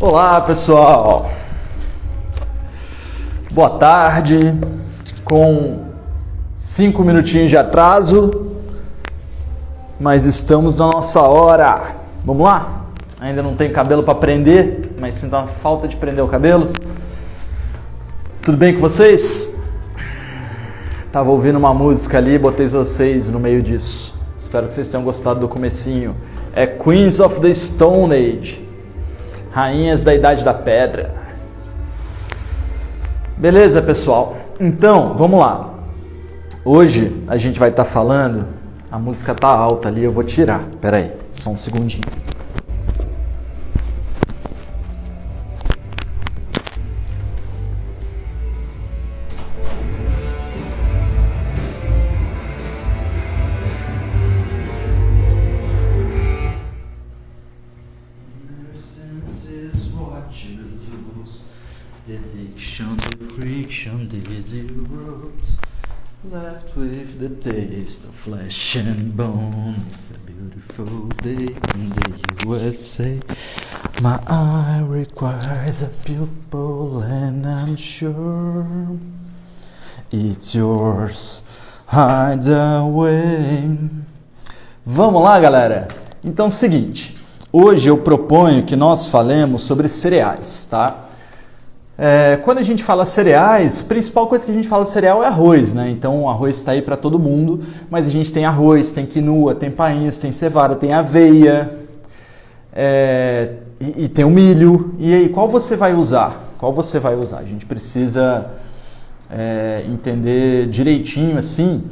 Olá pessoal, boa tarde, com 5 minutinhos de atraso, mas estamos na nossa hora. Vamos lá? Ainda não tenho cabelo para prender, mas sinto uma falta de prender o cabelo. Tudo bem com vocês? Tava ouvindo uma música ali, botei vocês no meio disso. Espero que vocês tenham gostado do comecinho. É Queens of the Stone Age, Rainhas da Idade da Pedra. Beleza, pessoal? Então, vamos lá. Hoje a gente vai estar falando... A música tá alta ali, eu vou tirar. Pera aí, só um segundinho. Addiction to friction, dizzy roads, left with the taste of flesh and bone. It's a beautiful day in the USA. My eye requires a pupil and I'm sure it's yours. Hide away. Vamos lá, galera? Então, seguinte. Hoje eu proponho que nós falemos sobre cereais, tá? Quando a gente fala cereais, a principal coisa que a gente fala cereal é arroz, né? Então o arroz está aí para todo mundo, mas a gente tem arroz, tem quinoa, tem painço, tem cevada, tem aveia, e tem o milho. E aí, qual você vai usar? Qual você vai usar? A gente precisa entender direitinho assim,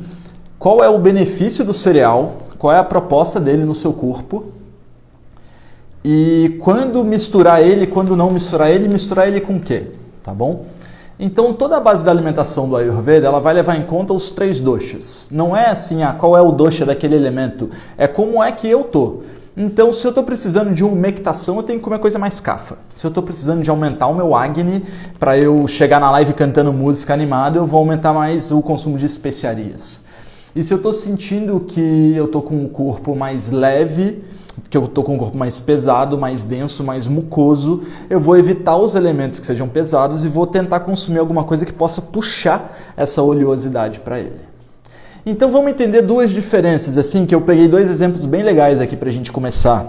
qual é o benefício do cereal, qual é a proposta dele no seu corpo. E quando misturar ele, quando não misturar ele com o quê? Tá bom? Então, toda a base da alimentação do Ayurveda, ela vai levar em conta os 3 doshas. Não é assim, qual é o dosha daquele elemento, é como é que eu tô. Então, se eu estou precisando de umectação, eu tenho que comer coisa mais kafa. Se eu estou precisando de aumentar o meu Agni, para eu chegar na live cantando música animada, eu vou aumentar mais o consumo de especiarias. E se eu estou sentindo que eu estou com um corpo mais leve, que eu estou com um corpo mais pesado, mais denso, mais mucoso, eu vou evitar os elementos que sejam pesados e vou tentar consumir alguma coisa que possa puxar essa oleosidade para ele. Então vamos entender 2 diferenças, assim, que eu peguei 2 exemplos bem legais aqui para a gente começar,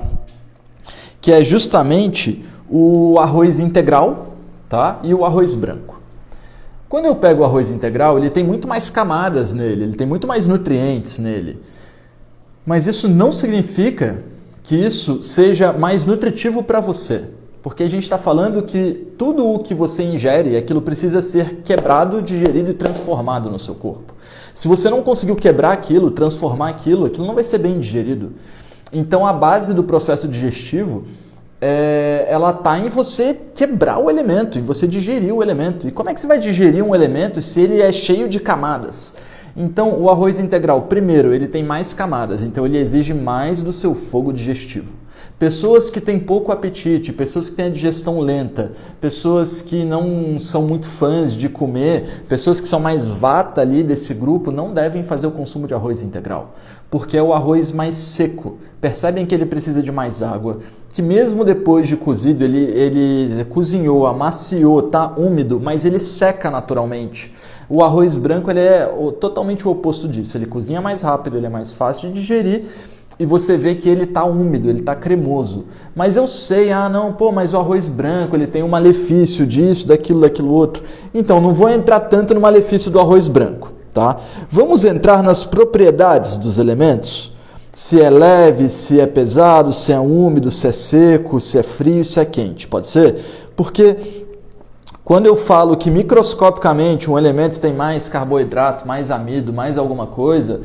que é justamente o arroz integral, tá? E o arroz branco. Quando eu pego o arroz integral, ele tem muito mais camadas nele, ele tem muito mais nutrientes nele, mas isso não significa que isso seja mais nutritivo para você. Porque a gente está falando que tudo o que você ingere, aquilo precisa ser quebrado, digerido e transformado no seu corpo. Se você não conseguiu quebrar aquilo, transformar aquilo não vai ser bem digerido. Então a base do processo digestivo, ela está em você quebrar o elemento, em você digerir o elemento. E como é que você vai digerir um elemento se ele é cheio de camadas? Então, o arroz integral, primeiro, ele tem mais camadas, então ele exige mais do seu fogo digestivo. Pessoas que têm pouco apetite, pessoas que têm a digestão lenta, pessoas que não são muito fãs de comer, pessoas que são mais vata ali desse grupo, não devem fazer o consumo de arroz integral, porque é o arroz mais seco. Percebem que ele precisa de mais água, que mesmo depois de cozido, ele cozinhou, amaciou, tá úmido, mas ele seca naturalmente. O arroz branco ele é totalmente o oposto disso, ele cozinha mais rápido, ele é mais fácil de digerir e você vê que ele está úmido, ele está cremoso. Mas eu sei, mas o arroz branco ele tem um malefício disso, daquilo outro. Então não vou entrar tanto no malefício do arroz branco, tá? Vamos entrar nas propriedades dos elementos? Se é leve, se é pesado, se é úmido, se é seco, se é frio, se é quente, pode ser? Porque quando eu falo que microscopicamente um elemento tem mais carboidrato, mais amido, mais alguma coisa,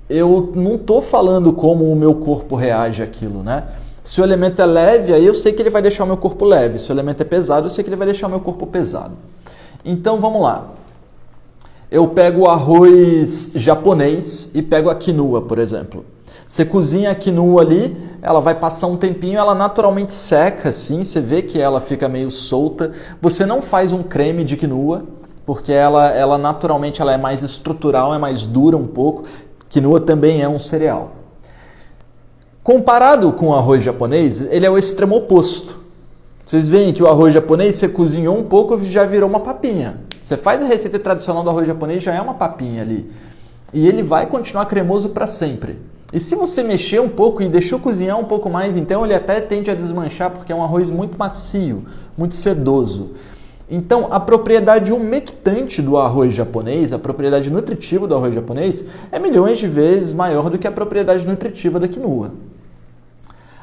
eu não estou falando como o meu corpo reage àquilo, né? Se o elemento é leve, aí eu sei que ele vai deixar o meu corpo leve. Se o elemento é pesado, eu sei que ele vai deixar o meu corpo pesado. Então vamos lá. Eu pego o arroz japonês e pego a quinoa, por exemplo. Você cozinha a quinoa ali, ela vai passar um tempinho, ela naturalmente seca assim, você vê que ela fica meio solta. Você não faz um creme de quinoa, porque ela naturalmente ela é mais estrutural, é mais dura um pouco. Quinoa também é um cereal. Comparado com o arroz japonês, ele é o extremo oposto. Vocês veem que o arroz japonês, você cozinhou um pouco, já virou uma papinha. Você faz a receita tradicional do arroz japonês, já é uma papinha ali. E ele vai continuar cremoso para sempre. E se você mexer um pouco e deixou cozinhar um pouco mais, então ele até tende a desmanchar, porque é um arroz muito macio, muito sedoso. Então, a propriedade umectante do arroz japonês, a propriedade nutritiva do arroz japonês, é milhões de vezes maior do que a propriedade nutritiva da quinoa.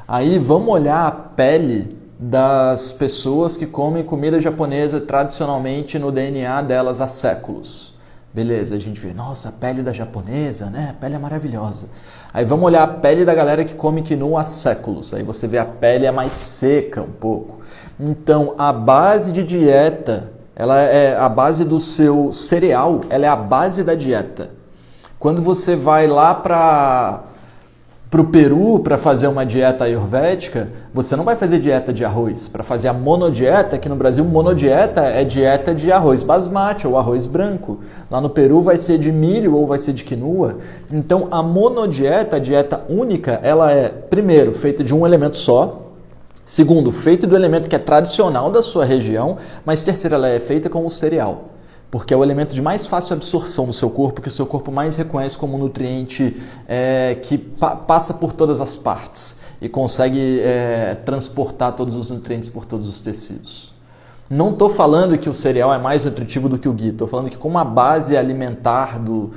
Aí, vamos olhar a pele das pessoas que comem comida japonesa tradicionalmente no DNA delas há séculos. Beleza, a gente vê, nossa, a pele da japonesa, né? A pele é maravilhosa. Aí vamos olhar a pele da galera que come quinoa há séculos. Aí você vê a pele é mais seca um pouco. Então, a base de dieta, ela é a base do seu cereal, ela é a base da dieta. Quando você vai lá para o Peru para fazer uma dieta ayurvédica, você não vai fazer dieta de arroz. Para fazer a monodieta, aqui no Brasil, monodieta é dieta de arroz basmati ou arroz branco. Lá no Peru vai ser de milho ou vai ser de quinoa. Então, a monodieta, a dieta única, ela é, primeiro, feita de um elemento só. Segundo, feita do elemento que é tradicional da sua região. Mas terceiro, ela é feita com o cereal. Porque é o elemento de mais fácil absorção no seu corpo, que o seu corpo mais reconhece como um nutriente que passa por todas as partes e consegue transportar todos os nutrientes por todos os tecidos. Não estou falando que o cereal é mais nutritivo do que o ghee, estou falando que como a base alimentar do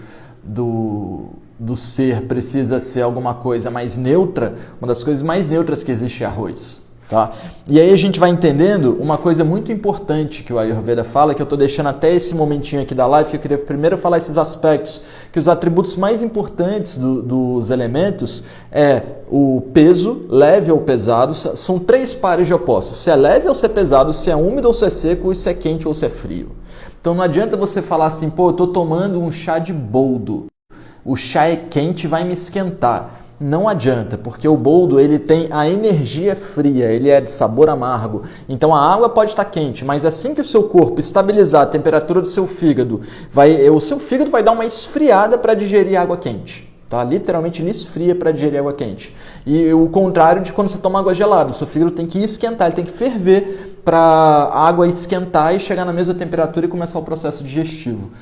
ser precisa ser alguma coisa mais neutra, uma das coisas mais neutras que existe é arroz. Tá? E aí a gente vai entendendo uma coisa muito importante que o Ayurveda fala, que eu estou deixando até esse momentinho aqui da live, que eu queria primeiro falar esses aspectos, que os atributos mais importantes dos elementos é o peso, leve ou pesado, são 3 pares de opostos, se é leve ou se é pesado, se é úmido ou se é seco, se é quente ou se é frio. Então não adianta você falar assim, pô, eu estou tomando um chá de boldo, o chá é quente, vai me esquentar. Não adianta, porque o boldo ele tem a energia fria, ele é de sabor amargo. Então a água pode estar quente, mas assim que o seu corpo estabilizar a temperatura do seu fígado, o seu fígado vai dar uma esfriada para digerir água quente. Tá? Literalmente ele esfria para digerir água quente. E o contrário de quando você toma água gelada, o seu fígado tem que esquentar, ele tem que ferver para a água esquentar e chegar na mesma temperatura e começar o processo digestivo.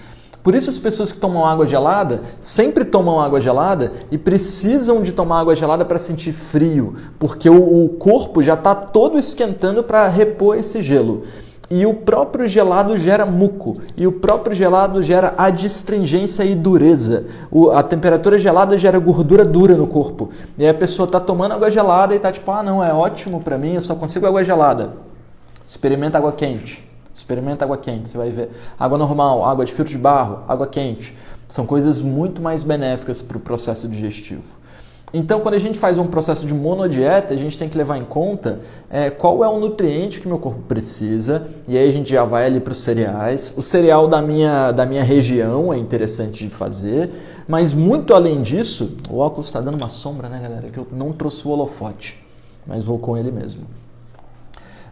Por isso as pessoas que tomam água gelada sempre tomam água gelada e precisam de tomar água gelada para sentir frio, porque o corpo já está todo esquentando para repor esse gelo. E o próprio gelado gera muco, e o próprio gelado gera adstringência e dureza. A temperatura gelada gera gordura dura no corpo. E aí a pessoa está tomando água gelada e está tipo, ah não, é ótimo para mim, eu só consigo água gelada. Experimenta água quente. Experimenta água quente, você vai ver. Água normal, água de filtro de barro, água quente. São coisas muito mais benéficas para o processo digestivo. Então, quando a gente faz um processo de monodieta, a gente tem que levar em conta qual é o nutriente que meu corpo precisa. E aí a gente já vai ali para os cereais. O cereal da minha região é interessante de fazer. Mas muito além disso, o óculos está dando uma sombra, né, galera? Que eu não trouxe o holofote, mas vou com ele mesmo.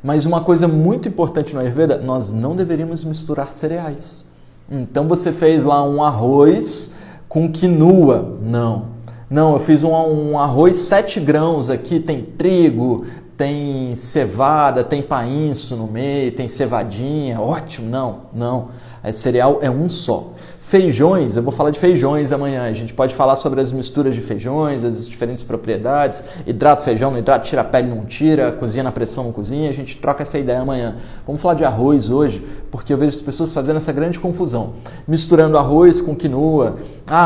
Mas uma coisa muito importante no Ayurveda, nós não deveríamos misturar cereais. Então você fez lá um arroz com quinoa. Não, eu fiz um arroz 7 grãos aqui, tem trigo, tem cevada, tem painço no meio, tem cevadinha, ótimo, não. Cereal é um só. Feijões, eu vou falar de feijões amanhã, a gente pode falar sobre as misturas de feijões, as diferentes propriedades, hidrato feijão, não hidrato, tira a pele, não tira, cozinha na pressão, não cozinha, a gente troca essa ideia amanhã. Vamos falar de arroz hoje, porque eu vejo as pessoas fazendo essa grande confusão, misturando arroz com quinoa,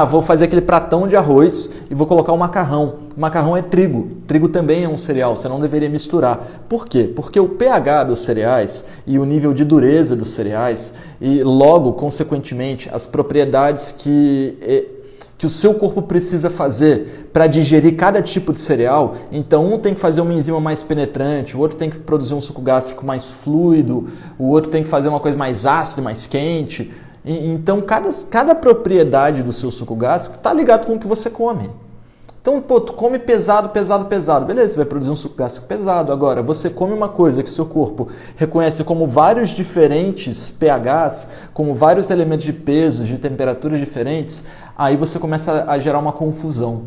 vou fazer aquele pratão de arroz e vou colocar o macarrão. O macarrão é trigo, trigo também é um cereal, você não deveria misturar. Por quê? Porque o pH dos cereais e o nível de dureza dos cereais e logo, consequentemente, as propriedades que o seu corpo precisa fazer para digerir cada tipo de cereal. Então, um tem que fazer uma enzima mais penetrante, o outro tem que produzir um suco gástrico mais fluido, o outro tem que fazer uma coisa mais ácida, mais quente. Então, cada propriedade do seu suco gástrico está ligado com o que você come. Então, tu come pesado. Beleza, você vai produzir um suco gástrico pesado. Agora, você come uma coisa que o seu corpo reconhece como vários diferentes pHs, como vários elementos de peso, de temperaturas diferentes, aí você começa a gerar uma confusão.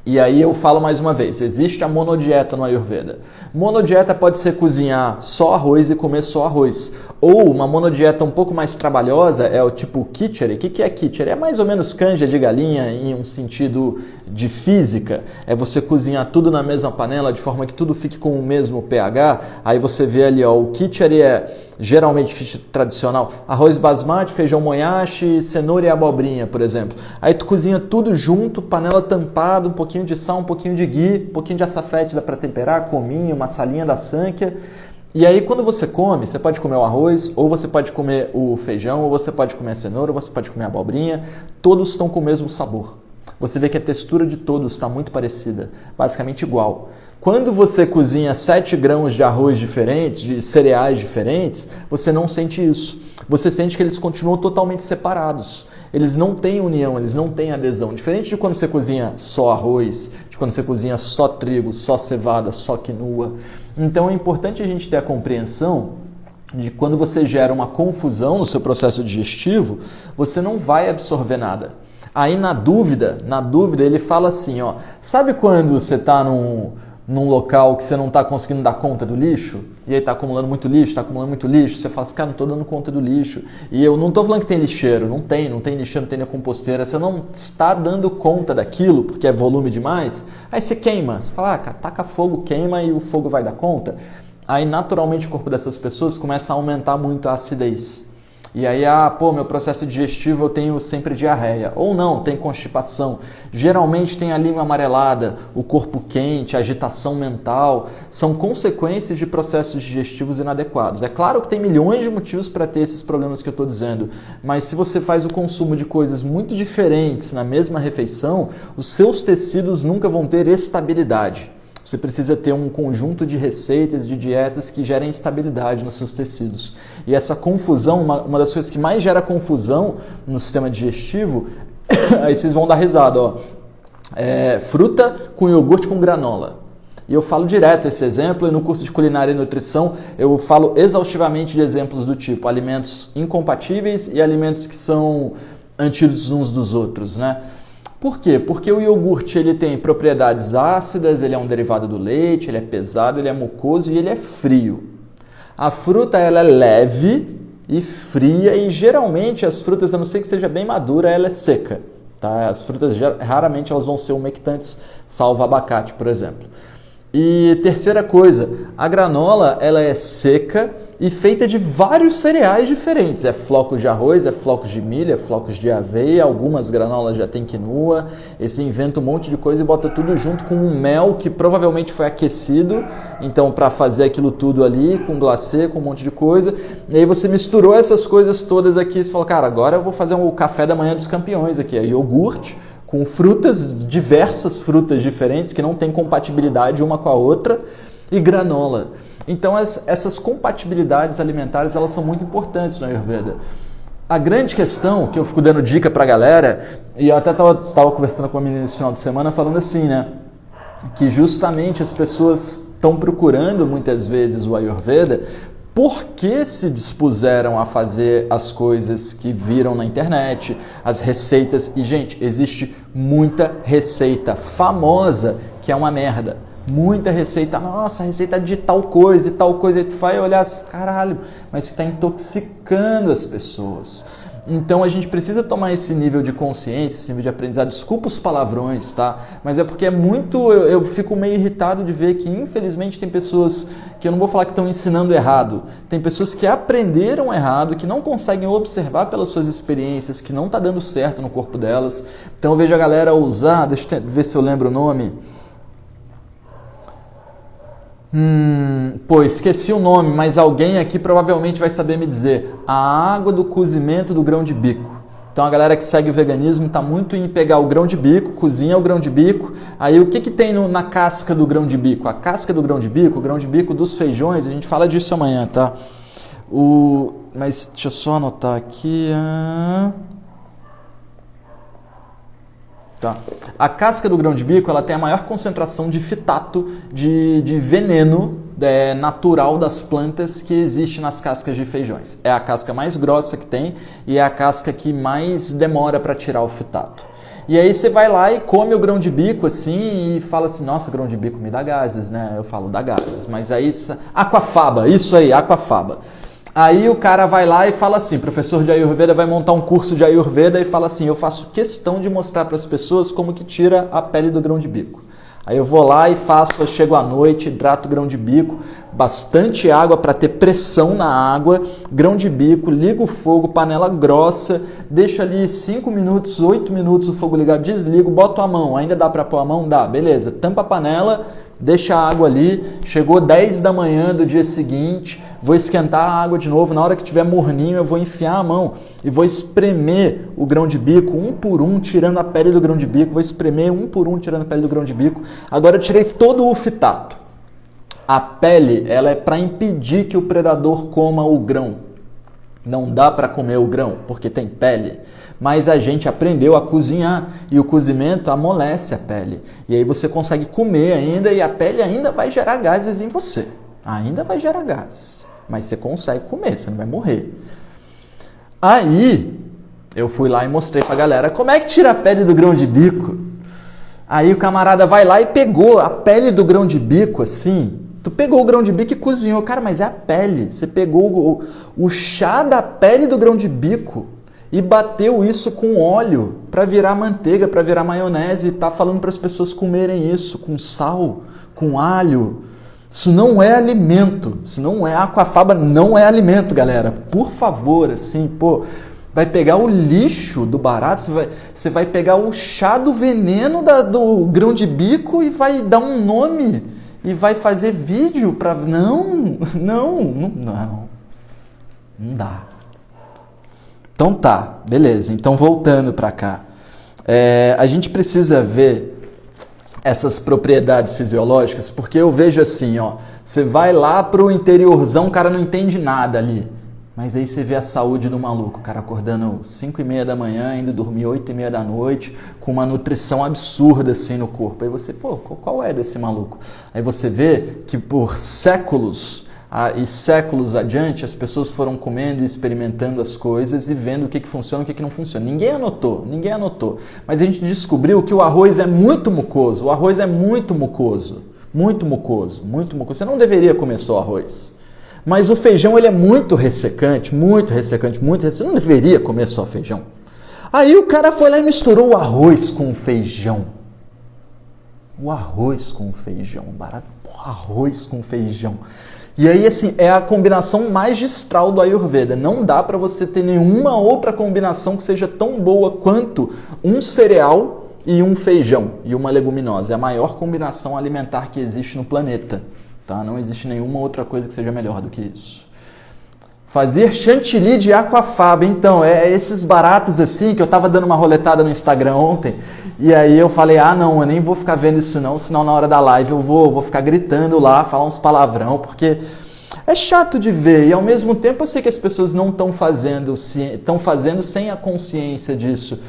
E aí eu falo mais uma vez, existe a monodieta no Ayurveda. Monodieta pode ser cozinhar só arroz e comer só arroz. Ou uma monodieta um pouco mais trabalhosa é o tipo Khichdi. O que é Khichdi? É mais ou menos canja de galinha em um sentido de física. É você cozinhar tudo na mesma panela de forma que tudo fique com o mesmo pH. Aí você vê ali, ó, o Khichdi é geralmente Khichdi tradicional, arroz basmati, feijão moyashi, cenoura e abobrinha, por exemplo. Aí tu cozinha tudo junto, panela tampada, um pouquinho de sal, um pouquinho de ghee, um pouquinho de açafete dá para temperar, cominho, uma salinha da Sankhya. E aí quando você come, você pode comer o arroz, ou você pode comer o feijão, ou você pode comer a cenoura, ou você pode comer a abobrinha, todos estão com o mesmo sabor. Você vê que a textura de todos está muito parecida, basicamente igual. Quando você cozinha 7 grãos de arroz diferentes, de cereais diferentes, você não sente isso. Você sente que eles continuam totalmente separados. Eles não têm união, eles não têm adesão. Diferente de quando você cozinha só arroz, de quando você cozinha só trigo, só cevada, só quinoa. Então é importante a gente ter a compreensão de que quando você gera uma confusão no seu processo digestivo, você não vai absorver nada. Aí na dúvida ele fala assim, ó, sabe quando você está num local que você não está conseguindo dar conta do lixo? E aí está acumulando muito lixo, você fala assim, cara, não estou dando conta do lixo. E eu não estou falando que tem lixeiro, não tem lixeiro, não tem nem composteira, você não está dando conta daquilo, porque é volume demais, aí você queima, você fala, cara, taca fogo, queima e o fogo vai dar conta. Aí naturalmente o corpo dessas pessoas começa a aumentar muito a acidez. E aí, meu processo digestivo eu tenho sempre diarreia. Ou não, tem constipação. Geralmente tem a língua amarelada, o corpo quente, agitação mental. São consequências de processos digestivos inadequados. É claro que tem milhões de motivos para ter esses problemas que eu estou dizendo, mas se você faz o consumo de coisas muito diferentes na mesma refeição, os seus tecidos nunca vão ter estabilidade. Você precisa ter um conjunto de receitas, de dietas que gerem estabilidade nos seus tecidos. E essa confusão, uma das coisas que mais gera confusão no sistema digestivo, aí vocês vão dar risada, ó, fruta com iogurte com granola. E eu falo direto esse exemplo, e no curso de culinária e nutrição eu falo exaustivamente de exemplos do tipo alimentos incompatíveis e alimentos que são antídotos uns dos outros, né? Por quê? Porque o iogurte ele tem propriedades ácidas, ele é um derivado do leite, ele é pesado, ele é mucoso e ele é frio. A fruta ela é leve e fria e geralmente as frutas, a não ser que seja bem madura, ela é seca. Tá? As frutas raramente elas vão ser umectantes, salvo abacate, por exemplo. E terceira coisa, a granola ela é seca e feita de vários cereais diferentes. É flocos de arroz, é flocos de milho, é flocos de aveia, algumas granolas já tem quinoa. Esse inventa um monte de coisa e bota tudo junto com um mel que provavelmente foi aquecido, então para fazer aquilo tudo ali, com glacê, com um monte de coisa. E aí você misturou essas coisas todas aqui e você falou, cara, agora eu vou fazer um café da manhã dos campeões aqui. É iogurte com frutas, diversas frutas diferentes que não têm compatibilidade uma com a outra e granola. Então essas compatibilidades alimentares elas são muito importantes no Ayurveda. A grande questão, que eu fico dando dica pra galera, e eu até tava conversando com uma menina esse final de semana falando assim, né? Que justamente as pessoas estão procurando muitas vezes o Ayurveda porque se dispuseram a fazer as coisas que viram na internet, as receitas. E, gente, existe muita receita famosa que é uma merda. Muita receita, nossa, receita de tal coisa, e tu vai olhar assim, caralho, mas que está intoxicando as pessoas. Então a gente precisa tomar esse nível de consciência, esse nível de aprendizado. Desculpa os palavrões, tá? Mas é porque é muito... Eu fico meio irritado de ver que, infelizmente, tem pessoas que eu não vou falar que estão ensinando errado. Tem pessoas que aprenderam errado, que não conseguem observar pelas suas experiências, que não está dando certo no corpo delas. Então eu vejo a galera usar... Deixa eu ver se eu lembro o nome... esqueci o nome, mas alguém aqui provavelmente vai saber me dizer. A água do cozimento do grão de bico. Então a galera que segue o veganismo está muito em pegar o grão de bico, cozinha o grão de bico. Aí o que tem na casca do grão de bico? A casca do grão de bico, o grão de bico dos feijões, a gente fala disso amanhã, tá? Mas deixa eu só anotar aqui... Tá. A casca do grão de bico ela tem a maior concentração de fitato, de veneno natural das plantas que existe nas cascas de feijões. É a casca mais grossa que tem e é a casca que mais demora para tirar o fitato. E aí você vai lá e come o grão de bico assim e fala assim, nossa, o grão de bico me dá gases, né? Eu falo, dá gases, mas aí... Aquafaba, isso aí, aquafaba. Aí o cara vai lá e fala assim, professor de Ayurveda vai montar um curso de Ayurveda e fala assim, eu faço questão de mostrar para as pessoas como que tira a pele do grão de bico. Aí eu vou lá e faço, eu chego à noite, hidrato o grão de bico, bastante água para ter pressão na água, grão de bico, ligo o fogo, panela grossa, deixo ali 5 minutos, 8 minutos o fogo ligado, desligo, boto a mão, ainda dá para pôr a mão? Dá, beleza, tampa a panela, deixa a água ali, chegou 10 da manhã do dia seguinte, vou esquentar a água de novo, na hora que tiver morninho eu vou enfiar a mão e vou espremer o grão de bico, um por um, tirando a pele do grão de bico, vou espremer um por um, tirando a pele do grão de bico. Agora eu tirei todo o fitato. A pele, ela é para impedir que o predador coma o grão. Não dá para comer o grão, porque tem pele. Mas a gente aprendeu a cozinhar e o cozimento amolece a pele. E aí você consegue comer ainda e a pele ainda vai gerar gases em você. Ainda vai gerar gases. Mas você consegue comer, você não vai morrer. Aí, eu fui lá e mostrei pra galera como é que tira a pele do grão de bico. Aí o camarada vai lá e pegou a pele do grão de bico, assim. Tu pegou o grão de bico e cozinhou. Cara, mas é a pele. Você pegou o chá da pele do grão de bico e bateu isso com óleo para virar manteiga, para virar maionese. E tá falando para as pessoas comerem isso com sal, com alho. Isso não é alimento. Isso não é aquafaba, não é alimento, galera. Por favor, assim, pô, vai pegar o lixo do barato, você vai pegar o chá do veneno do grão de bico e vai dar um nome e vai fazer vídeo para... Não dá. Então tá, beleza. Então voltando para cá. A gente precisa ver essas propriedades fisiológicas, porque eu vejo assim, ó, você vai lá pro interiorzão, o cara não entende nada ali. Mas aí você vê a saúde do maluco, o cara acordando 5h30 da manhã, indo dormir 8h30 da noite, com uma nutrição absurda assim no corpo. Aí você, pô, qual é desse maluco? Aí você vê que por séculos e séculos adiante, as pessoas foram comendo e experimentando as coisas e vendo o que funciona e o que não funciona. Ninguém anotou. Mas a gente descobriu que o arroz é muito mucoso. O arroz é muito mucoso. Muito mucoso. Você não deveria comer só arroz. Mas o feijão ele é muito ressecante. Você não deveria comer só feijão. Aí o cara foi lá e misturou o arroz com o feijão. O arroz com o feijão. Barato. Arroz com feijão. E aí, assim, é a combinação magistral do Ayurveda. Não dá para você ter nenhuma outra combinação que seja tão boa quanto um cereal e um feijão e uma leguminosa. É a maior combinação alimentar que existe no planeta. Tá? Não existe nenhuma outra coisa que seja melhor do que isso. Fazer chantilly de aquafaba. Então, esses baratos assim, que eu tava dando uma roletada no Instagram ontem, e aí eu falei, não, eu nem vou ficar vendo isso não, senão na hora da live eu vou ficar gritando lá, falar uns palavrão, porque é chato de ver, e ao mesmo tempo eu sei que as pessoas não estão fazendo sem a consciência disso.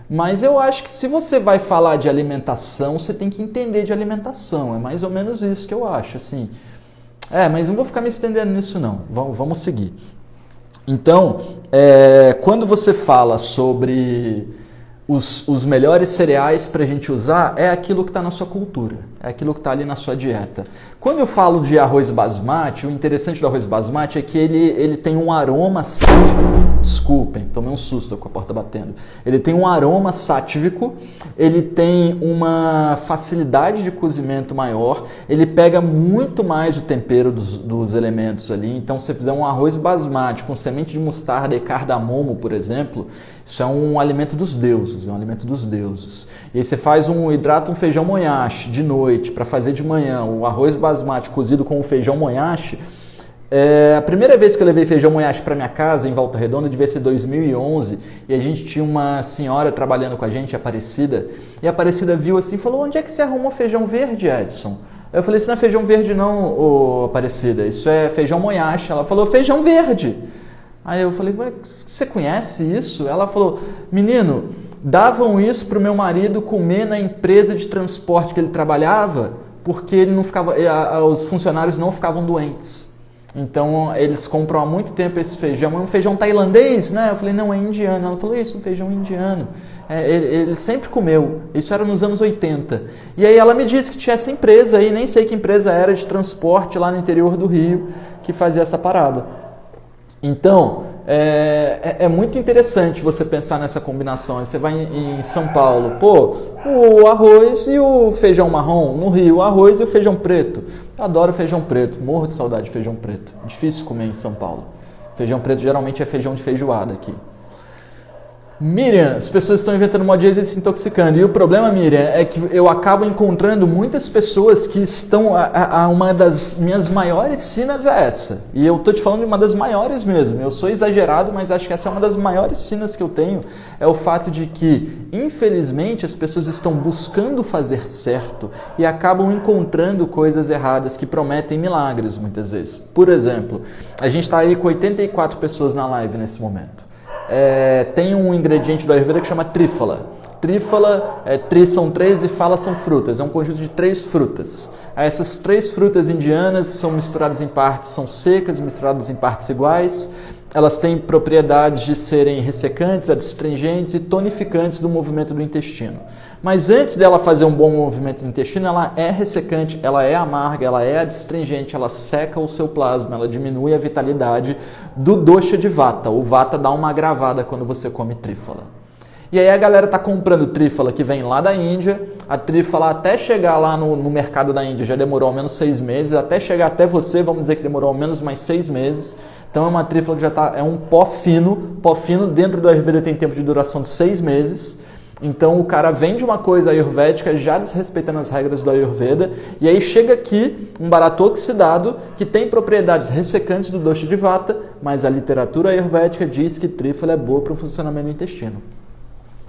Mas eu acho que se você vai falar de alimentação, você tem que entender de alimentação, é mais ou menos isso que eu acho, assim. Mas não vou ficar me estendendo nisso não, vamos seguir. Então, quando você fala sobre os melhores cereais para a gente usar, é aquilo que está na sua cultura, é aquilo que está ali na sua dieta. Quando eu falo de arroz basmati, o interessante do arroz basmati é que ele tem um aroma sátivico. Desculpem, tomei um susto com a porta batendo. Ele tem um aroma sátivico, ele tem uma facilidade de cozimento maior, ele pega muito mais o tempero dos elementos ali. Então, se você fizer um arroz basmati com semente de mostarda e cardamomo, por exemplo, isso é um alimento dos deuses, E aí você hidrata um feijão moyashi de noite para fazer de manhã, o arroz basmati cozido com o feijão moyashi. A primeira vez que eu levei feijão moyashi para minha casa, em Volta Redonda, devia ser 2011, e a gente tinha uma senhora trabalhando com a gente, a Aparecida, e a Aparecida viu assim e falou, onde é que você arrumou feijão verde, Edson? Eu falei, isso não é feijão verde não, Aparecida, isso é feijão moyashi. Ela falou, feijão verde. Aí eu falei, você conhece isso? Ela falou, menino, davam isso para o meu marido comer na empresa de transporte que ele trabalhava, porque ele não ficava, os funcionários não ficavam doentes. Então, eles compram há muito tempo esse feijão. É um feijão tailandês, né? Eu falei, não, é indiano. Ela falou, isso, um feijão indiano. Ele sempre comeu. Isso era nos anos 80. E aí ela me disse que tinha essa empresa aí, nem sei que empresa era, de transporte lá no interior do Rio, que fazia essa parada. Então, é muito interessante você pensar nessa combinação. Aí você vai em São Paulo, pô, o arroz e o feijão marrom. No Rio, o arroz e o feijão preto. Eu adoro feijão preto, morro de saudade de feijão preto. Difícil comer em São Paulo. Feijão preto geralmente é feijão de feijoada aqui. Miriam, as pessoas estão inventando modinhas e se intoxicando. E o problema, Miriam, é que eu acabo encontrando muitas pessoas que estão... uma das minhas maiores sinas é essa. E eu estou te falando de uma das maiores mesmo. Eu sou exagerado, mas acho que essa é uma das maiores sinas que eu tenho. É o fato de que, infelizmente, as pessoas estão buscando fazer certo e acabam encontrando coisas erradas que prometem milagres, muitas vezes. Por exemplo, a gente está aí com 84 pessoas na live nesse momento. Tem um ingrediente do Ayurveda que chama trífala. Trífala, tri são 3 e fala são frutas. É um conjunto de 3 frutas. Essas 3 frutas indianas são misturadas em partes, são secas, misturadas em partes iguais. Elas têm propriedades de serem ressecantes, adstringentes e tonificantes do movimento do intestino. Mas antes dela fazer um bom movimento do intestino, ela é ressecante, ela é amarga, ela é adstringente, ela seca o seu plasma, ela diminui a vitalidade do dosha de vata. O vata dá uma agravada quando você come trífala. E aí a galera tá comprando trífala que vem lá da Índia. A trífala até chegar lá no mercado da Índia já demorou ao menos 6 meses. Até chegar até você, vamos dizer que demorou ao menos mais 6 meses. Então é uma trífala que é um pó fino. Pó fino dentro do Ayurveda tem tempo de duração de 6 meses. Então o cara vende uma coisa ayurvédica já desrespeitando as regras do Ayurveda e aí chega aqui um barato oxidado que tem propriedades ressecantes do dosha de vata, mas a literatura ayurvédica diz que trífala é boa para o funcionamento do intestino.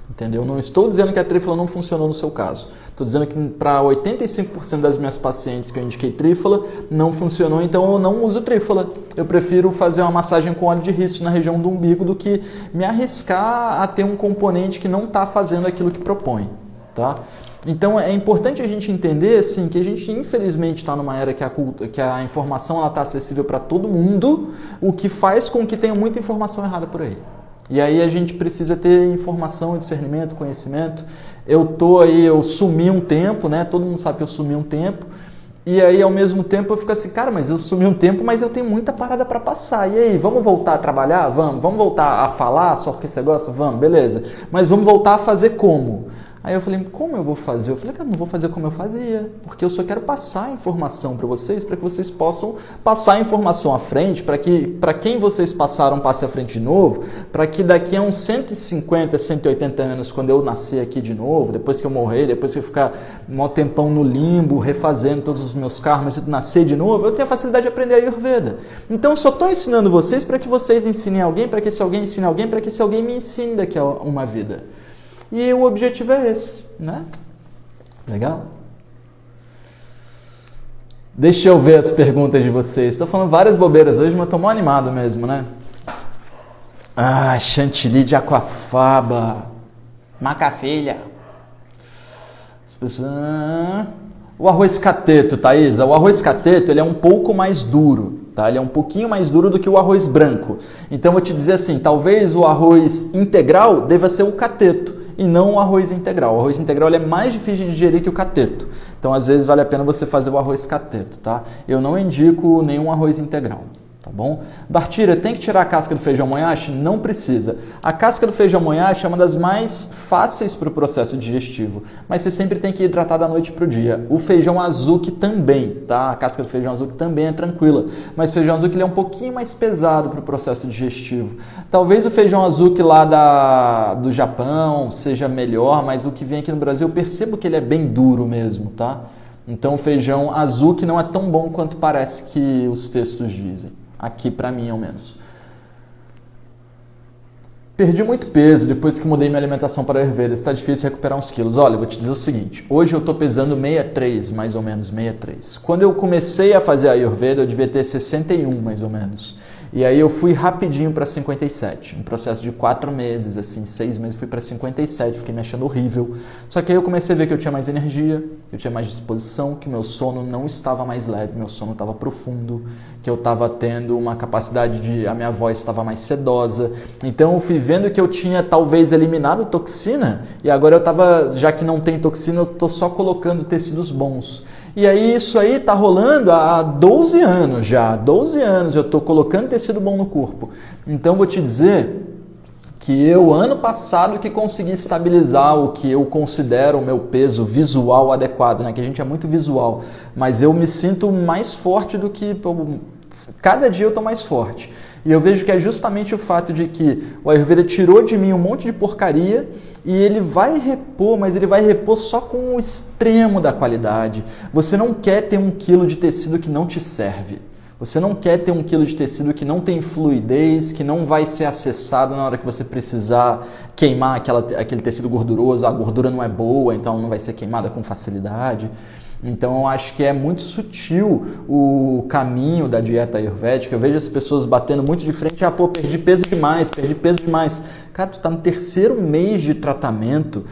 Entendeu? Não estou dizendo que a trífala não funcionou no seu caso. Estou dizendo que para 85% das minhas pacientes que eu indiquei trífala, não funcionou, então eu não uso trífala. Eu prefiro fazer uma massagem com óleo de rícino na região do umbigo do que me arriscar a ter um componente que não está fazendo aquilo que propõe. Tá? Então é importante a gente entender assim, que a gente infelizmente está numa era que a informação está acessível para todo mundo, o que faz com que tenha muita informação errada por aí. E aí a gente precisa ter informação, discernimento, conhecimento. Eu sumi um tempo, né? Todo mundo sabe que eu sumi um tempo. E aí ao mesmo tempo eu fico assim, cara, mas eu sumi um tempo, mas eu tenho muita parada para passar. E aí, vamos voltar a trabalhar? Vamos voltar a falar só porque você gosta? Vamos, beleza. Mas vamos voltar a fazer como? Aí eu falei, como eu vou fazer? Eu falei, cara, não vou fazer como eu fazia, porque eu só quero passar a informação para vocês, para que vocês possam passar a informação à frente, para que para quem vocês passaram passe à frente de novo, para que daqui a uns 150, 180 anos, quando eu nascer aqui de novo, depois que eu morrer, depois que eu ficar um tempão no limbo, refazendo todos os meus karmas e nascer de novo, eu tenho a facilidade de aprender a Ayurveda. Então eu só estou ensinando vocês para que vocês ensinem alguém, para que esse alguém ensine alguém, para que esse alguém me ensine daqui a uma vida. E o objetivo é esse, né? Legal? Deixa eu ver as perguntas de vocês. Estou falando várias bobeiras hoje, mas estou mó animado mesmo, né? Ah, chantilly de aquafaba. Macafilha. As pessoas... O arroz cateto, Thaisa. O arroz cateto ele é um pouco mais duro. Tá? Ele é um pouquinho mais duro do que o arroz branco. Então, eu vou te dizer assim, talvez o arroz integral deva ser o cateto e não o arroz integral. O arroz integral ele é mais difícil de digerir que o cateto. Então, às vezes, vale a pena você fazer o arroz cateto. Tá? Eu não indico nenhum arroz integral. Tá bom? Bartira, tem que tirar a casca do feijão monhache? Não precisa. A casca do feijão monhache é uma das mais fáceis para o processo digestivo, mas você sempre tem que hidratar da noite para o dia. O feijão azuki também, tá? A casca do feijão azuki também é tranquila, mas o feijão azuki ele é um pouquinho mais pesado para o processo digestivo. Talvez o feijão azuki lá do Japão seja melhor, mas o que vem aqui no Brasil eu percebo que ele é bem duro mesmo, tá? Então o feijão azuki não é tão bom quanto parece que os textos dizem. Aqui para mim, ao menos. Perdi muito peso depois que mudei minha alimentação para a Ayurveda. Está difícil recuperar uns quilos. Olha, eu vou te dizer o seguinte. Hoje eu estou pesando 63, mais ou menos 63. Quando eu comecei a fazer a Ayurveda, eu devia ter 61, mais ou menos. E aí eu fui rapidinho para 57, um processo de 4 meses, assim, 6 meses, fui para 57, fiquei me achando horrível. Só que aí eu comecei a ver que eu tinha mais energia, que eu tinha mais disposição, que meu sono não estava mais leve, meu sono estava profundo, que eu estava tendo uma capacidade de... a minha voz estava mais sedosa. Então eu fui vendo que eu tinha talvez eliminado toxina e agora eu estava, já que não tem toxina, eu estou só colocando tecidos bons. E aí isso aí tá rolando há 12 anos já, 12 anos eu estou colocando tecido bom no corpo. Então vou te dizer que eu, ano passado, que consegui estabilizar o que eu considero o meu peso visual adequado, né? Que a gente é muito visual, mas eu me sinto mais forte do que... cada dia eu estou mais forte. E eu vejo que é justamente o fato de que o Ayurveda tirou de mim um monte de porcaria e ele vai repor, mas ele vai repor só com o extremo da qualidade. Você não quer ter 1 quilo de tecido que não te serve. Você não quer ter 1 quilo de tecido que não tem fluidez, que não vai ser acessado na hora que você precisar queimar aquele tecido gorduroso. A gordura não é boa, então não vai ser queimada com facilidade. Então eu acho que é muito sutil o caminho da dieta ayurvédica. Eu vejo as pessoas batendo muito de frente, pô, perdi peso demais. Cara, tu está no 3º mês de tratamento,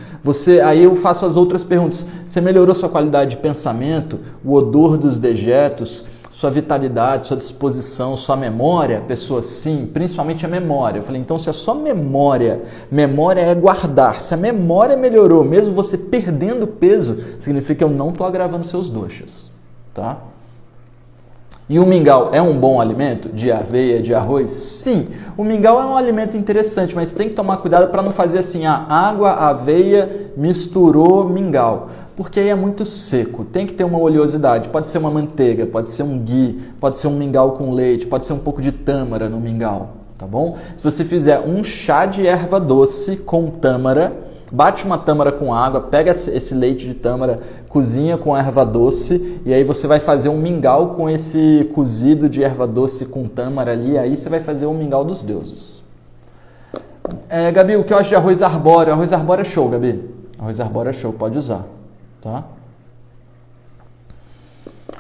aí eu faço as outras perguntas. Você melhorou sua qualidade de pensamento, o odor dos dejetos, sua vitalidade, sua disposição, sua memória? Pessoa, sim, principalmente a memória. Eu falei, então se a sua memória é guardar, se a memória melhorou, mesmo você perdendo peso, significa que eu não estou agravando seus doshas, tá? E o mingau é um bom alimento? De aveia, de arroz? Sim, o mingau é um alimento interessante, mas tem que tomar cuidado para não fazer assim, água, aveia, misturou mingau. Porque aí é muito seco, tem que ter uma oleosidade, pode ser uma manteiga, pode ser um ghee, pode ser um mingau com leite, pode ser um pouco de tâmara no mingau, tá bom? Se você fizer um chá de erva doce com tâmara, bate uma tâmara com água, pega esse leite de tâmara, cozinha com erva doce e aí você vai fazer um mingau com esse cozido de erva doce com tâmara ali, aí você vai fazer o mingau dos deuses. Gabi, o que eu acho de arroz arbóreo? Arroz arbóreo é show, Gabi. Arroz arbóreo é show, pode usar. Tá?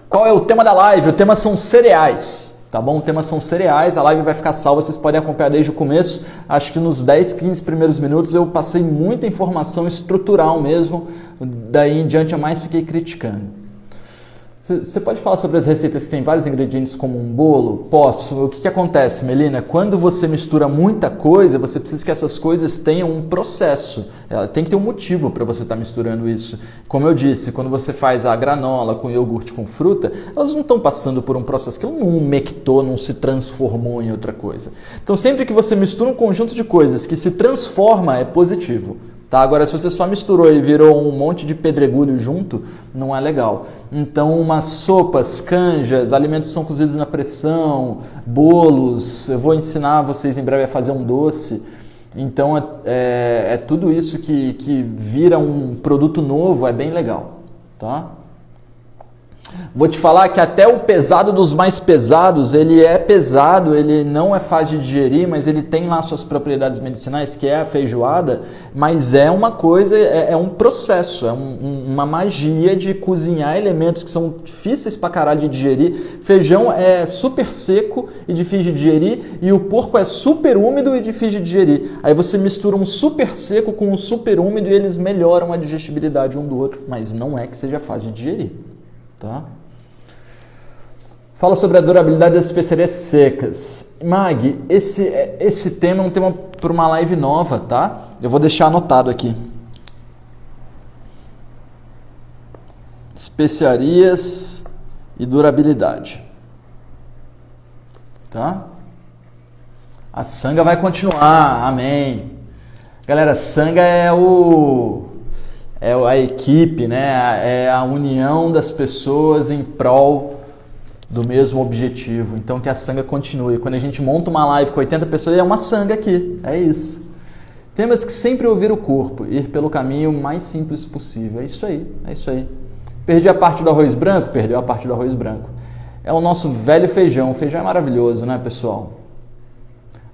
Qual é o tema da live? O tema são cereais, tá bom? O tema são cereais, a live vai ficar salva, vocês podem acompanhar desde o começo. Acho que nos 10, 15 primeiros minutos eu passei muita informação estrutural mesmo, daí em diante eu mais fiquei criticando. Você pode falar sobre as receitas que tem vários ingredientes como um bolo? Posso. O que acontece, Melina? Quando você mistura muita coisa, você precisa que essas coisas tenham um processo. Tem que ter um motivo para você estar misturando isso. Como eu disse, quando você faz a granola com iogurte com fruta, elas não estão passando por um processo que não umectou, não se transformou em outra coisa. Então sempre que você mistura um conjunto de coisas que se transforma, é positivo. Tá? Agora, se você só misturou e virou um monte de pedregulho junto, não é legal. Então, umas sopas, canjas, alimentos que são cozidos na pressão, bolos, eu vou ensinar vocês em breve a fazer um doce. Então, é tudo isso que vira um produto novo, é bem legal. Tá? Vou te falar que até o pesado dos mais pesados, ele é pesado, ele não é fácil de digerir, mas ele tem lá suas propriedades medicinais, que é a feijoada, mas é uma coisa, é um processo, uma magia de cozinhar elementos que são difíceis pra caralho de digerir. Feijão é super seco e difícil de digerir, e o porco é super úmido e difícil de digerir. Aí você mistura um super seco com um super úmido e eles melhoram a digestibilidade um do outro, mas não é que seja fácil de digerir. Tá? Fala sobre a durabilidade das especiarias secas. Mag, esse tema é um tema para uma live nova, tá? Eu vou deixar anotado aqui. Especiarias e durabilidade. Tá? A sanga vai continuar, amém. Galera, sanga é a equipe, né? É a união das pessoas em prol do mesmo objetivo. Então que a sanga continue. Quando a gente monta uma live com 80 pessoas, é uma sanga aqui. É isso. Temos que sempre ouvir o corpo, ir pelo caminho mais simples possível. É isso aí, é isso aí. Perdi a parte do arroz branco? Perdeu a parte do arroz branco. É o nosso velho feijão. O feijão é maravilhoso, né, pessoal?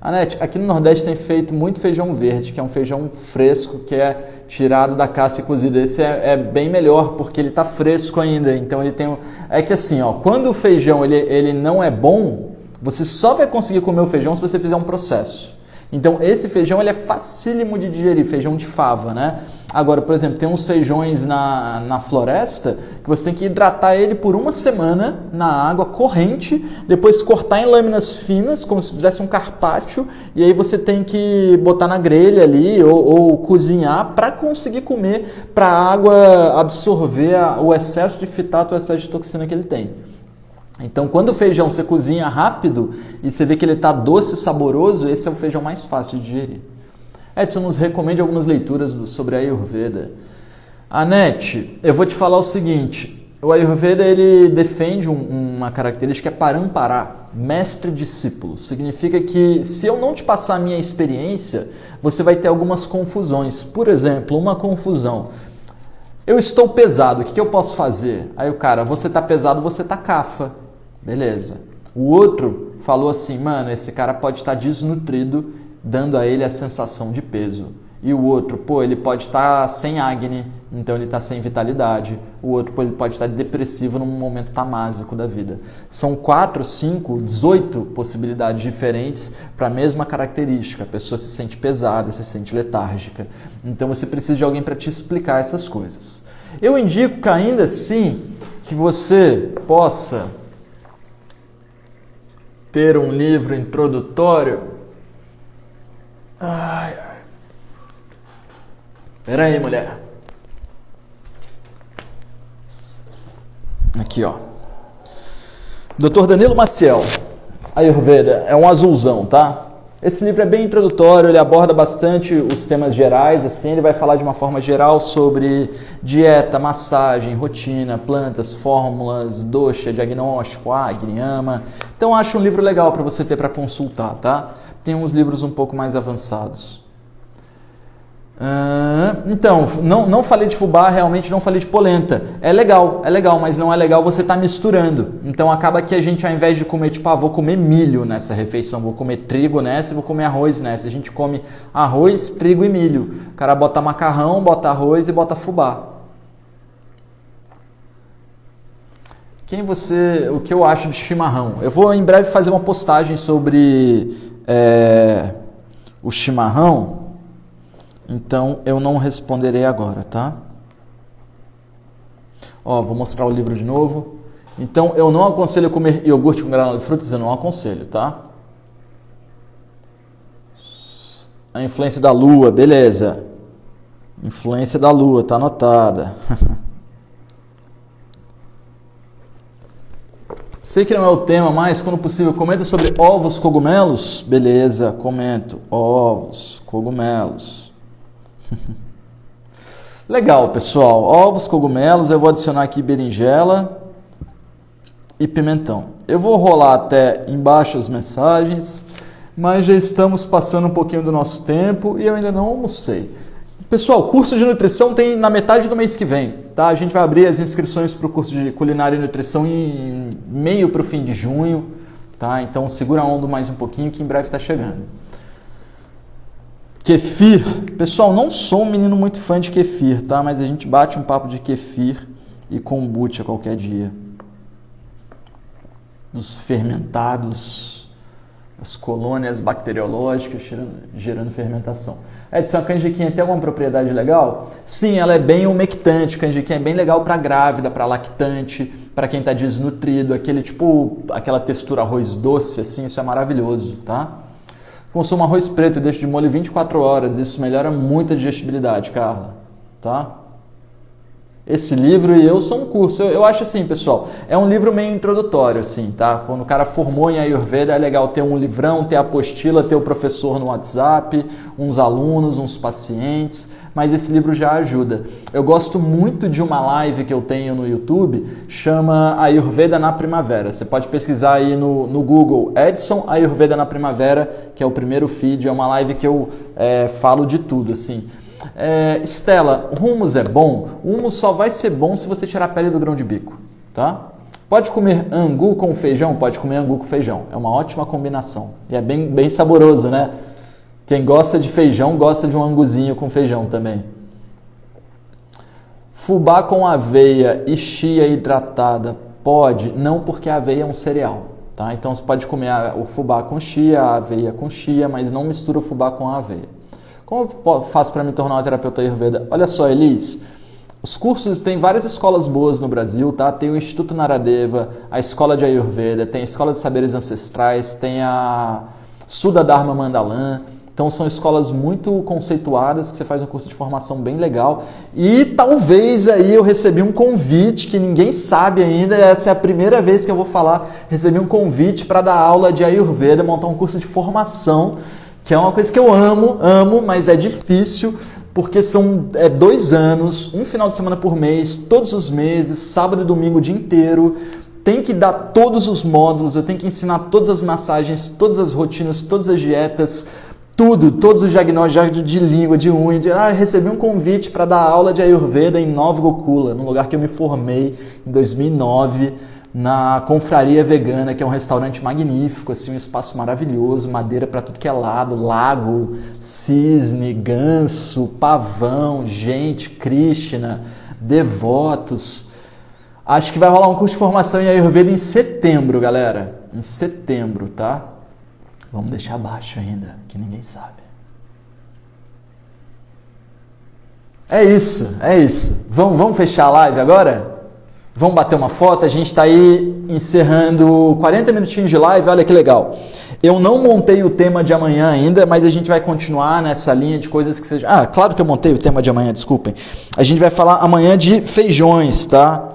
Anete, aqui no Nordeste tem feito muito feijão verde, que é um feijão fresco, que é tirado da casca e cozido. Esse é bem melhor, porque ele está fresco ainda. Então ele tem... É que assim, ó, quando o feijão ele não é bom, Você só vai conseguir comer o feijão se você fizer um processo. Então, esse feijão ele é facílimo de digerir, feijão de fava, né? Agora, por exemplo, tem uns feijões na floresta que você tem que hidratar ele por uma semana na água corrente, depois cortar em lâminas finas, como se fizesse um carpaccio, e aí você tem que botar na grelha ali ou cozinhar para conseguir comer, para a água absorver o excesso de fitato, o excesso de toxina que ele tem. Então, quando o feijão você cozinha rápido e você vê que ele está doce e saboroso, esse é o feijão mais fácil de digerir. Edson nos recomende algumas leituras sobre a Ayurveda. Anete, eu vou te falar o seguinte, o Ayurveda ele defende uma característica que é parampara, mestre-discípulo. Significa que se eu não te passar a minha experiência, você vai ter algumas confusões. Por exemplo, uma confusão. Eu estou pesado, o que eu posso fazer? Aí o cara, você está pesado, você está cafa. Beleza. O outro falou assim, mano, esse cara pode estar desnutrido, dando a ele a sensação de peso. E o outro, pô, ele pode estar sem acne, então ele está sem vitalidade. O outro, pô, ele pode estar depressivo num momento tamásico da vida. São 4, 5, 18 possibilidades diferentes para a mesma característica. A pessoa se sente pesada, se sente letárgica. Então você precisa de alguém para te explicar essas coisas. Eu indico que ainda assim que você possa ter um livro introdutório. Ai. Pera aí, mulher. Aqui, ó. Dr. Danilo Maciel, Ayurveda, é um azulzão, tá? Esse livro é bem introdutório, ele aborda bastante os temas gerais, assim, ele vai falar de uma forma geral sobre dieta, massagem, rotina, plantas, fórmulas, dosha, diagnóstico, agni, ama. Então, acho um livro legal para você ter para consultar, tá? Tem uns livros um pouco mais avançados. Então, não falei de fubá, realmente não falei de polenta. É legal, mas não é legal você estar misturando. Então acaba que a gente, ao invés de comer, tipo, vou comer milho nessa refeição, vou comer trigo nessa e vou comer arroz nessa. A gente come arroz, trigo e milho. O cara bota macarrão, bota arroz e bota fubá. O que eu acho de chimarrão? Eu vou em breve fazer uma postagem sobre o chimarrão. Então, eu não responderei agora, tá? Ó, vou mostrar o livro de novo. Então, eu não aconselho comer iogurte com granola de frutas, eu não aconselho, tá? A influência da lua, beleza. Influência da lua, tá anotada. Sei que não é o tema, mas quando possível, comenta sobre ovos, cogumelos. Beleza, comento. Ovos, cogumelos. Legal, pessoal. Ovos, cogumelos, eu vou adicionar aqui berinjela e pimentão. Eu vou rolar até embaixo as mensagens, mas já estamos passando um pouquinho do nosso tempo e eu ainda não almocei. Pessoal, curso de nutrição tem na metade do mês que vem, tá? A gente vai abrir as inscrições para o curso de culinária e nutrição em meio para o fim de junho, tá? Então segura a onda mais um pouquinho que em breve está chegando. Kefir. Pessoal, não sou um menino muito fã de kefir, tá? Mas a gente bate um papo de kefir e kombucha qualquer dia. Dos fermentados, as colônias bacteriológicas gerando fermentação. Edson, a canjiquinha tem alguma propriedade legal? Sim, ela é bem umectante. Canjiquinha é bem legal para grávida, para lactante, para quem está desnutrido, aquela textura arroz doce, assim, isso é maravilhoso, tá? Consuma arroz preto e deixe de molho 24 horas. Isso melhora muito a digestibilidade, Carla. Tá? Esse livro e eu são um curso. Eu acho assim, pessoal, é um livro meio introdutório, assim, tá? Quando o cara formou em Ayurveda, é legal ter um livrão, ter a apostila, ter o professor no WhatsApp, uns alunos, uns pacientes, mas esse livro já ajuda. Eu gosto muito de uma live que eu tenho no YouTube, chama Ayurveda na Primavera. Você pode pesquisar aí no Google, Edson Ayurveda na Primavera, que é o primeiro feed, é uma live que eu falo de tudo, assim. Estela, hummus é bom? O hummus só vai ser bom se você tirar a pele do grão de bico, tá? Pode comer angu com feijão? Pode comer angu com feijão. É uma ótima combinação. E é bem saboroso, né? Quem gosta de feijão, gosta de um anguzinho com feijão também. Fubá com aveia e chia hidratada? Pode. Não, porque a aveia é um cereal. Tá? Então você pode comer o fubá com chia, a aveia com chia, mas não mistura o fubá com a aveia. Como eu faço para me tornar uma terapeuta Ayurveda? Olha só, Elis, os cursos, tem várias escolas boas no Brasil, tá? Tem o Instituto Naradeva, a Escola de Ayurveda, tem a Escola de Saberes Ancestrais, tem a Sudha Dharma Mandalam. Então são escolas muito conceituadas, que você faz um curso de formação bem legal. E talvez aí eu recebi um convite, que ninguém sabe ainda, essa é a primeira vez que eu vou falar, recebi um convite para dar aula de Ayurveda, montar um curso de formação, que é uma coisa que eu amo, mas é difícil, porque são 2 anos, um final de semana por mês, todos os meses, sábado e domingo o dia inteiro. Tem que dar todos os módulos, eu tenho que ensinar todas as massagens, todas as rotinas, todas as dietas, tudo, todos os diagnósticos de língua, de unha. Recebi um convite para dar aula de Ayurveda em Nova Gokula, num lugar que eu me formei em 2009, na Confraria Vegana, que é um restaurante magnífico, assim, um espaço maravilhoso, madeira para tudo que é lado, lago, cisne, ganso, pavão, gente, Krishna, devotos. Acho que vai rolar um curso de formação em Ayurveda em setembro, galera. Em setembro, tá? Vamos deixar abaixo ainda, que ninguém sabe. É isso. Vamos fechar a live agora? Vamos bater uma foto? A gente está aí encerrando 40 minutinhos de live, olha que legal. Eu não montei o tema de amanhã ainda, mas a gente vai continuar nessa linha de coisas que sejam... claro que eu montei o tema de amanhã, desculpem. A gente vai falar amanhã de feijões, tá?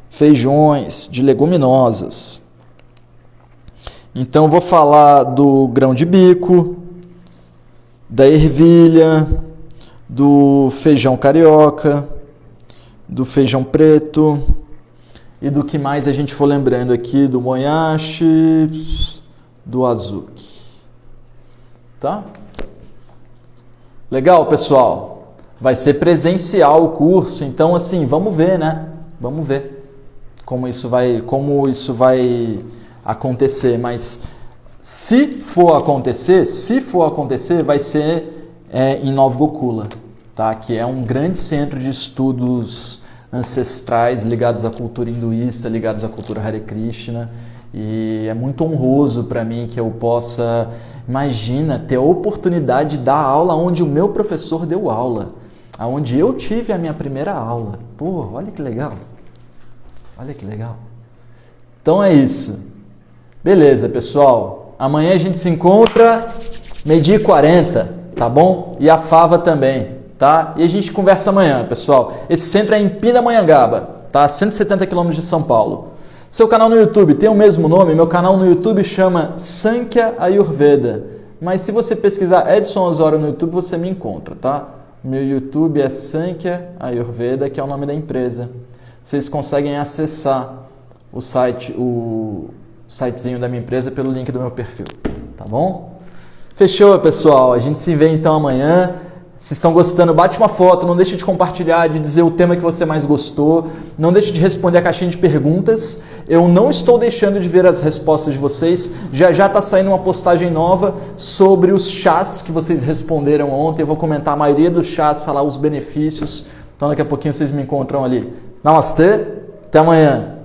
Feijões, de leguminosas. Então, eu vou falar do grão de bico, da ervilha, do feijão carioca, do feijão preto e do que mais a gente for lembrando aqui, do moyashi, do azuki. Tá? Legal, pessoal? Vai ser presencial o curso, então, assim, vamos ver, né? Vamos ver como isso vai acontecer, mas se for acontecer, vai ser em Nova Gokula, tá? Que é um grande centro de estudos ancestrais ligados à cultura hinduísta, ligados à cultura Hare Krishna, e é muito honroso para mim que eu possa, imagina, ter a oportunidade de dar aula onde o meu professor deu aula, onde eu tive a minha primeira aula. Pô, olha que legal. Olha que legal. Então é isso. Beleza, pessoal. Amanhã a gente se encontra 12h40, tá bom? E a Fava também, tá? E a gente conversa amanhã, pessoal. Esse centro é em Pindamonhangaba, tá? 170 km de São Paulo. Seu canal no YouTube tem o mesmo nome? Meu canal no YouTube chama Sankhya Ayurveda. Mas se você pesquisar Edson Osório no YouTube, você me encontra, tá? Meu YouTube é Sankhya Ayurveda, que é o nome da empresa. Vocês conseguem acessar o sitezinho da minha empresa pelo link do meu perfil, tá bom? Fechou, pessoal? A gente se vê então amanhã. Se estão gostando, bate uma foto, não deixe de compartilhar, de dizer o tema que você mais gostou, não deixe de responder a caixinha de perguntas. Eu não estou deixando de ver as respostas de vocês, já está saindo uma postagem nova sobre os chás que vocês responderam ontem. Eu vou comentar a maioria dos chás, falar os benefícios, então daqui a pouquinho vocês me encontram ali. Namastê, até amanhã!